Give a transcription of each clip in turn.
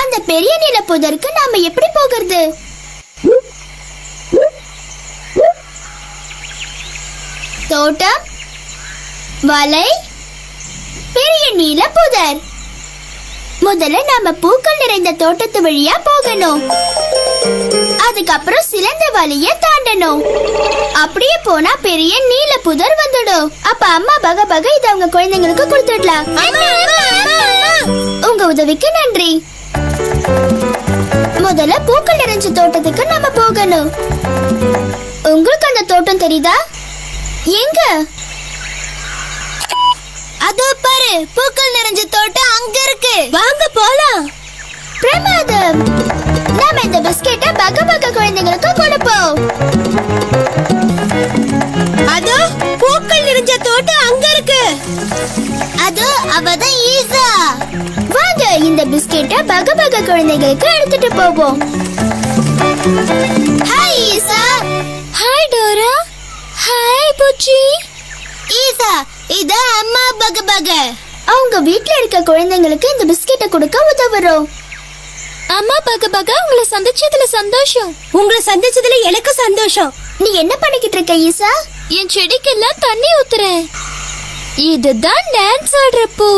அந்த பெரிய நில புதருக்கு நாம எப்படி போகிறது? தோட்டம், வலை, பெரிய நீல புதர். முதல்ல நாம பூக்கள் நிறைந்த தோட்டத்து வழியா போகணும். அதுக்கப்புறம் சிலந்தி வலைய தாண்டணும். அப்படியே போனா பெரிய நீல புதர் வந்துடும். அப்ப அம்மா பக பக இத அவங்க குழந்தைங்களுக்கு கொடுத்துடலாம். உங்க உதவிக்கு நன்றி. முதல்ல பூக்கள் நிறைஞ்ச தோட்டத்துக்கு நாம போகணும். உங்களுக்கு அந்த தோட்டம் தெரியுதா? எங்க? அதோ பாரு, பூக்கள் நிறைஞ்ச தோட்டம் அங்க இருக்கு. வாங்க போலாம். பிரமாதம். நாம இந்த பிஸ்கெட்டை பக பக குழந்தைங்களுக்கு கொடுப்போம். அதோ பூக்கள் நிறைஞ்ச தோட்டம் அங்க இருக்கு. அதோ அவதான் ஈசா. வாங்க இந்த பிஸ்கெட்டை பக பக குழந்தைங்களுக்கு எடுத்துட்டு போவோம். Hi Isa. Hi Dora. Hi Puchi. Isa, இத அம்மா பக பக. அவங்க வீட்ல இருக்க குழந்தைங்களுக்கு இந்த பிஸ்கெட்டை கொடுக்க உதவுறோம். அம்மா பக பக, உங்களை சந்திச்சதுல சந்தோஷம். உங்களை சந்திச்சதுல எனக்கு சந்தோஷம். நீ என்ன பண்ணிக்கிட்டு இருக்க ஈசா? என் செடிக்கெல்லாம் தண்ணி ஊத்துறேன். இதுதான் டான்ஸ் ஆடுற பூ.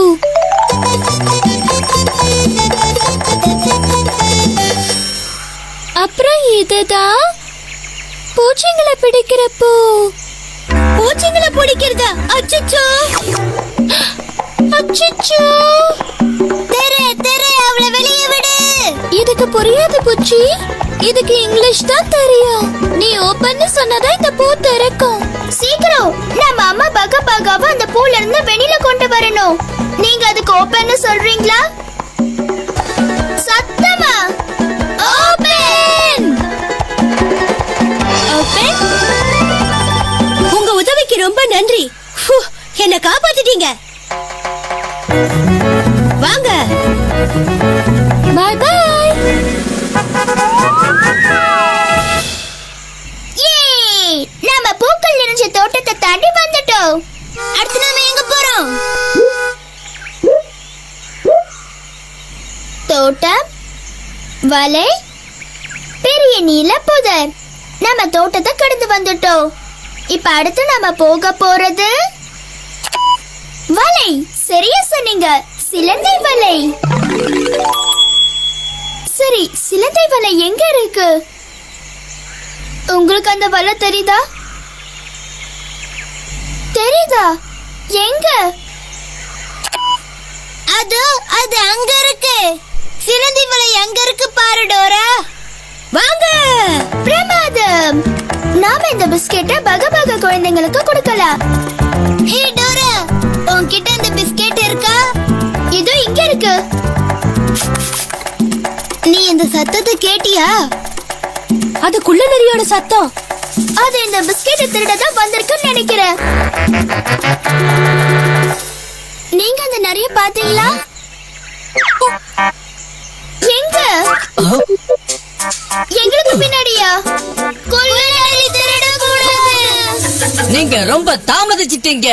அப்புறம் இதுதான் பூச்சிங்களை பிடிக்கிற பூ. பூச்சிங்களை பிடிக்கிறதா? அச்சச்சோ அச்சச்சோ. தெரே தெரே, அவளை வெளியே விடு. இதுக்கு புரியாது புச்சி. இதுக்கு இங்கிலீஷ் தான் தெரியும். நீ ஓபன்னு சொன்னதா இந்த பூ திறக்கும். சீக்கிரம் நம்ம அம்மா பக பகாவை அந்த பூல இருந்து வெளியில கொண்டு வரணும். நீங்க அதுக்கு ஓபன்னு சொல்றீங்களா? சத்தமா ஓபன். ஓபன். உங்க உதவிக்கு ரொம்ப நன்றி. என்ன காப்பாத்திட்டீங்க. வாங்க. பாய் பாய். நாம பூக்கள் நிறைஞ்ச தோட்டத்தை தாண்டி வந்துட்டோம். அடுத்து நாம எங்க போறோம்? தோட்டம், வலை, பெரிய நீல புதர். நம்ம தோட்டத்தை கடந்து வந்துட்டோம். இப்ப அடுத்து நாம போக போறது வலை. சரியா சொன்னீங்க, சிலந்தி வலை. சரி, சிலந்தி வலை எங்க இருக்கு? உங்களுக்கு அந்த வலை தெரியுதா? தெரியுதா? எங்க? அது அங்க இருக்கு. சிலந்தி வலை எங்க இருக்கு பாரு டோரா. வாங்க. பிரமாதம். நாம இந்த பிஸ்கெட்டை பக பக குழந்தைங்களுக்கு கொடுக்கலாம். ஹே டோரா, உன்கிட்ட இந்த பிஸ்கெட் இருக்கா? இதோ இங்க இருக்கு. நீ இந்த சத்தத்தை கேட்டியா? அது குள்ள நரியோட சத்தம். அது இந்த பிஸ்கெட்டை திருடதா வந்திருக்குன்னு நினைக்கிறேன். நீங்க அந்த நரிய பாத்தீங்களா? எங்க? எங்களுக்கு பின்னாடியா? குள்ள நரி திருட கூடாது. நீங்க ரொம்ப தாமதிச்சிட்டீங்க.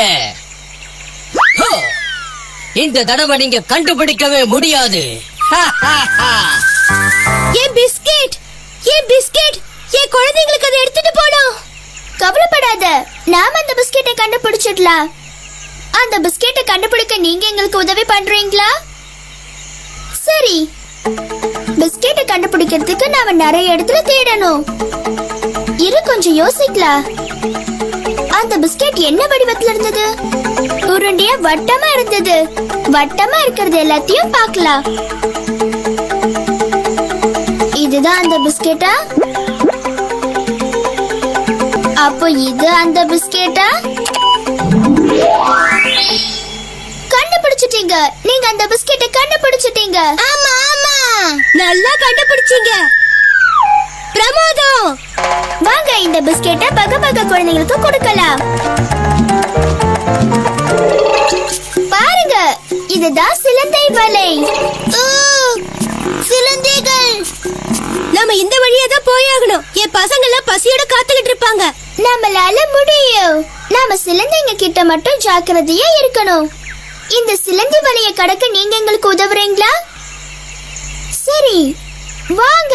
இந்த தடவை நீங்க கண்டுபிடிக்கவே முடியாது. என் பிஸ்கெட், என் பிஸ்கெட், என் குழந்தைங்களுக்கு அதை எடுத்துட்டு போனோம். கவலைப்படாத, நாம அந்த பிஸ்கெட்டை கண்டுபிடிச்சிடலாம். அந்த பிஸ்கெட்டை கண்டுபிடிக்க நீங்க எங்களுக்கு உதவி பண்றீங்களா? சரி, பிஸ்கெட்டை கண்டுபிடிக்கிறதுக்கு நாம நிறைய இடத்துல தேடணும். இரு கொஞ்சம் யோசிக்கலாம். அந்த பிஸ்கெட் என்ன வடிவத்துல இருந்தது? உருண்டையா வட்டமா இருந்தது. வட்டமா இருக்கிறது எல்லாத்தையும் பார்க்கலாம். இதுதான் அந்த பிஸ்கெட்டா? அப்போ இது அந்த பிஸ்கெட்டா? கண்டுபிடிச்சிட்டீங்க. நீங்க அந்த பிஸ்கெட்டை கண்டுபிடிச்சிட்டீங்க. ஆமா ஆமா, நல்லா கண்டுபிடிச்சீங்க. பிரமாதம். வாங்க இந்த பிஸ்கெட்டை பக பக குழந்தைங்களுக்கு கொடுக்கலாம். பாருங்க, இதுதான் சிலந்தி வலை. சிலந்திகள். நாம இந்த வழியா தான் போயாகணும். என் பசங்க எல்லாம் பசியோட காத்துக்கிட்டு இருப்பாங்க. நம்மளால முடியும். நாம சிலந்திங்க கிட்ட மட்டும் ஜாக்கிரதையா இருக்கணும். இந்த சிலந்தி வலையை கடக்க நீங்க எங்களுக்கு உதவுறீங்களா? சரி, சரி வாங்க.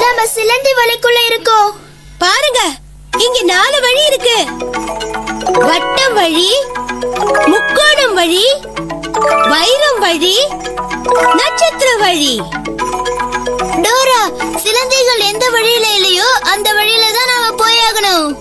நம்ம சிலந்தி வலைக்குள்ள இருக்கோம். பாருங்க, இங்க 4 வழி இருக்கு. வட்டம் வழி, முக்கோணம் வழி, வைரம் வழி, நட்சத்திர வழி. டோரா, சிலந்திகள் எந்த வழியில